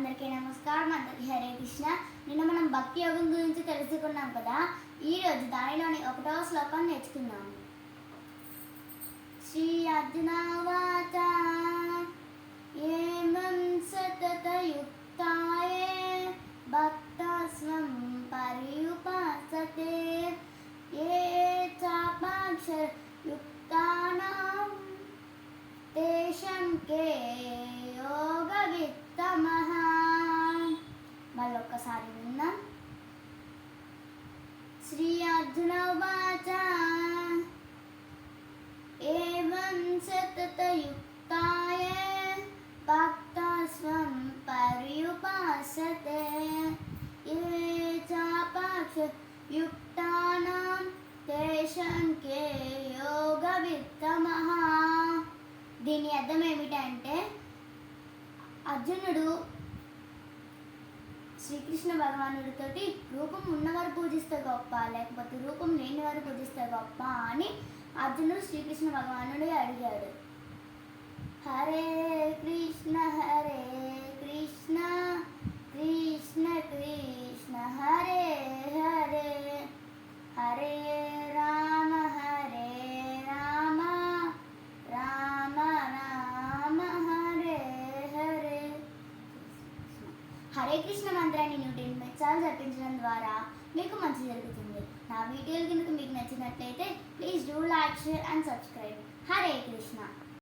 అందరికీ నమస్కారం. అందరికీ హరే కృష్ణ. నిన్న మనం భక్తి యోగం గురించి తెలుసుకున్నాం కదా. ఈరోజు దానిలోని 1వ శ్లోకం నేర్చుకుందాం. శ్రీ అర్జునవాచ ఏమం సతతయుక్తాయే భక్తస్వం పర్యుపాసతే ఏ చాపాక్షరయుక్తానాం తేషాం కే యోగవిత్తమః. మళ్ళొక్కసారి విందాం. శ్రీ అర్జునవాచ ఏవం సతతయుక్తాయే భక్తస్వం పర్యుపాసతే ఏ చాపాక్షరయుక్తానాం తేషాం కే యోగవిత్తమః. దీని అర్థం ఏమిటంటే, అర్జునుడు శ్రీకృష్ణ భగవానుడితోటి రూపం ఉన్నవారు పూజిస్తే గొప్ప, లేకపోతే రూపం లేని వారు పూజిస్తే గొప్ప అని అర్జునుడు శ్రీకృష్ణ భగవానుడు అడిగాడు. హరే కృష్ణ కృష్ణ కృష్ణ హరే హరే హరే రామ రామ రామ హరే హరే. హరే కృష్ణ మంత్రాన్ని 108 సార్లు జపించడం ద్వారా మీకు మంచి జరుగుతుంది. నా వీడియోలు కనుక మీకు నచ్చినట్లయితే please do like, share and subscribe. Hare Krishna.